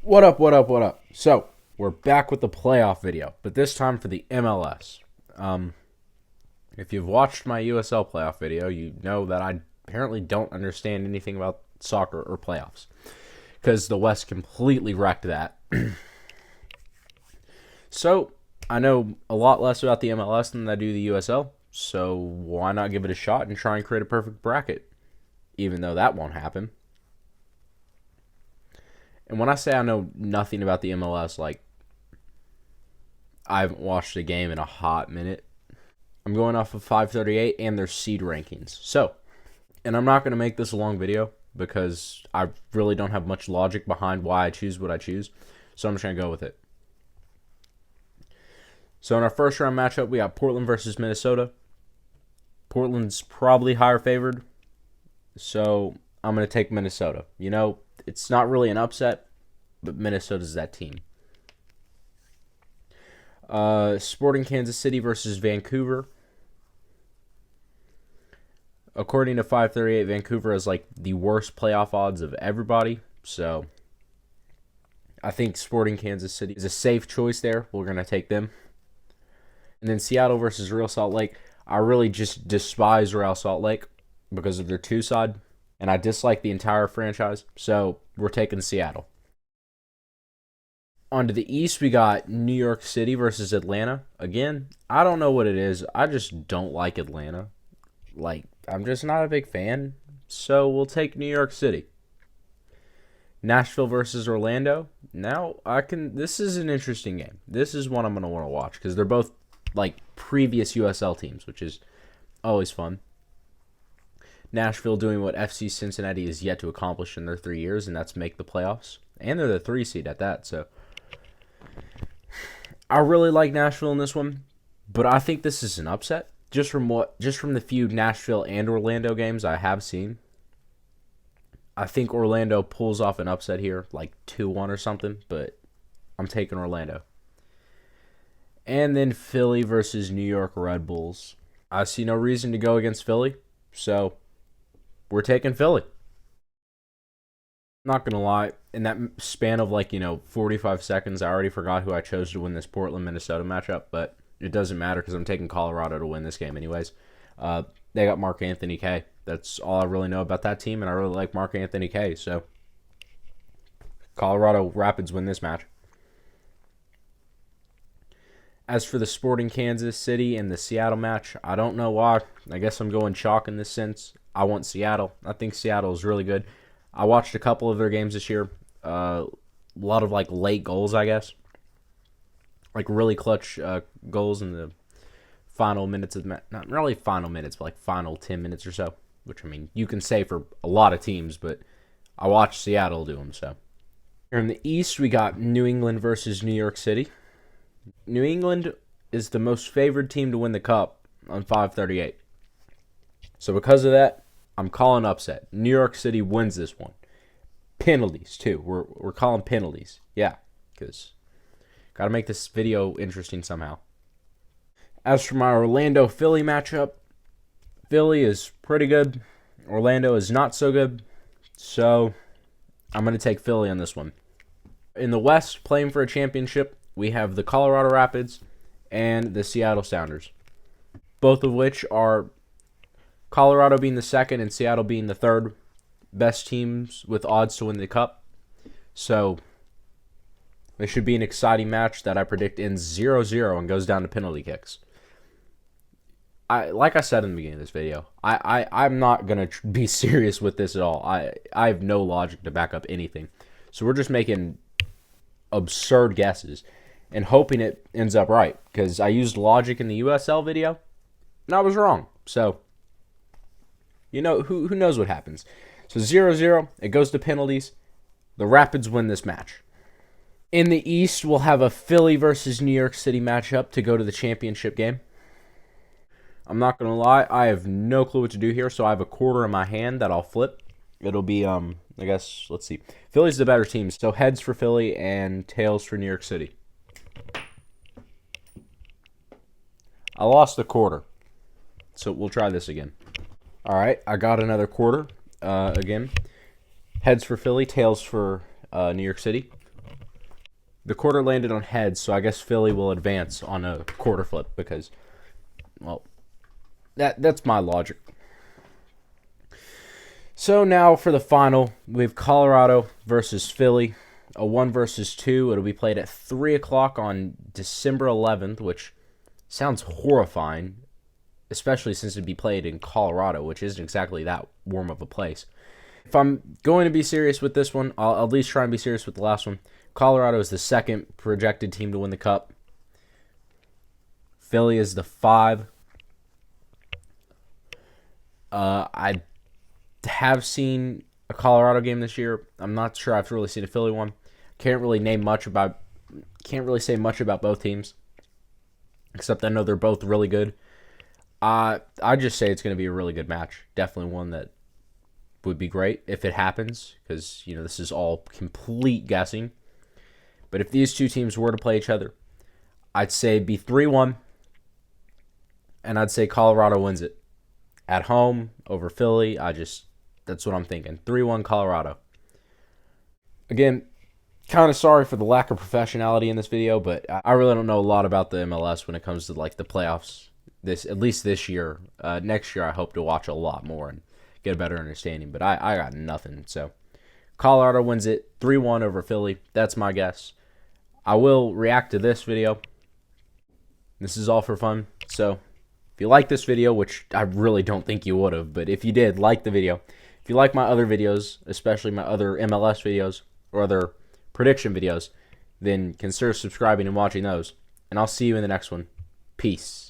What up, what up, what up? So, we're back with the playoff video, but this time for the MLS. If you've watched my USL playoff video, you know that I apparently don't understand anything about soccer or playoffs, because the West completely wrecked that. So, I know a lot less about the MLS than I do the USL, so why not give it a shot and try and create a perfect bracket, even though that won't happen. And when I say I know nothing about the MLS, like, I haven't watched a game in a hot minute. I'm going off of 538 and their seed rankings. So, and I'm not going to make this a long video because I really don't have much logic behind why I choose what I choose. So I'm just going to go with it. So in our first round matchup, we got Portland versus Minnesota. Portland's probably higher favored. So I'm going to take Minnesota. You know, it's not really an upset, but Minnesota's that team. Sporting Kansas City versus Vancouver. According to 538, Vancouver has like the worst playoff odds of everybody. So I think Sporting Kansas City is a safe choice there. We're going to take them. And then Seattle versus Real Salt Lake. I really just despise Real Salt Lake because of their two side. And I dislike the entire franchise, so we're taking Seattle. On to the East, we got New York City versus Atlanta. Again, I don't know what it is. I just don't like Atlanta. Like, I'm just not a big fan, so we'll take New York City. Nashville versus Orlando. Now, this is an interesting game. This is one I'm going to want to watch because they're both, like, previous USL teams, which is always fun. Nashville doing what FC Cincinnati is yet to accomplish in their 3 years, and that's make the playoffs. And they're the 3 seed at that, so I really like Nashville in this one, but I think this is an upset. Just from the few Nashville and Orlando games I have seen. I think Orlando pulls off an upset here, like 2-1 or something, but I'm taking Orlando. And then Philly versus New York Red Bulls. I see no reason to go against Philly, so we're taking Philly. Not going to lie, in that span of 45 seconds, I already forgot who I chose to win this Portland-Minnesota matchup, but it doesn't matter because I'm taking Colorado to win this game anyways. They got Mark Anthony K. That's all I really know about that team, and I really like Mark Anthony K. So Colorado Rapids win this match. As for the Sporting Kansas City and the Seattle match, I don't know why. I guess I'm going chalk in this sense. I want Seattle. I think Seattle is really good. I watched a couple of their games this year. A lot of late goals, I guess. Like really clutch goals in the final minutes of the match. Not really final minutes, but final 10 minutes or so. Which, I mean, you can say for a lot of teams, but I watched Seattle do them, so. Here in the East, we got New England versus New York City. New England is the most favored team to win the Cup on 538. So because of that, I'm calling upset. New York City wins this one. Penalties, too. We're calling penalties. Yeah, because got to make this video interesting somehow. As for my Orlando-Philly matchup, Philly is pretty good. Orlando is not so good. So I'm going to take Philly on this one. In the West, playing for a championship, we have the Colorado Rapids and the Seattle Sounders, both of which are Colorado being the second and Seattle being the third best teams with odds to win the Cup. So this should be an exciting match that I predict ends 0-0 and goes down to penalty kicks. Like I said in the beginning of this video, I'm not going to be serious with this at all. I have no logic to back up anything. So we're just making absurd guesses and hoping it ends up right. Because I used logic in the USL video, and I was wrong. So, you know, who knows what happens. So 0-0, it goes to penalties. The Rapids win this match. In the East, we'll have a Philly versus New York City matchup to go to the championship game. I'm not going to lie, I have no clue what to do here, so I have a quarter in my hand that I'll flip. It'll be, I guess, let's see. Philly's the better team, so heads for Philly and tails for New York City. I lost the quarter, so we'll try this again. All right, I got another quarter again. Heads for Philly, tails for New York City. The quarter landed on heads, so I guess Philly will advance on a quarter flip because, well, that's my logic. So now for the final, we have Colorado versus Philly, a 1 versus 2. It'll be played at 3 o'clock on December 11th, which sounds horrifying, especially since it'd be played in Colorado, which isn't exactly that warm of a place. If I'm going to be serious with this one, I'll at least try and be serious with the last one. Colorado is the second projected team to win the Cup. Philly is the 5. I have seen a Colorado game this year. I'm not sure I've really seen a Philly one. Can't really say much about both teams, except I know they're both really good. I just say it's going to be a really good match. Definitely one that would be great if it happens, because this is all complete guessing. But if these two teams were to play each other, I'd say it'd be 3-1, and I'd say Colorado wins it at home over Philly. That's what I'm thinking. 3-1 Colorado. Again, kind of sorry for the lack of professionality in this video, but I really don't know a lot about the MLS when it comes to the playoffs. At least this year. Next year, I hope to watch a lot more and get a better understanding. But I got nothing. So Colorado wins it 3-1 over Philly. That's my guess. I will react to this video. This is all for fun. So if you like this video, which I really don't think you would have, but if you did, like the video. If you like my other videos, especially my other MLS videos or other prediction videos, then consider subscribing and watching those. And I'll see you in the next one. Peace.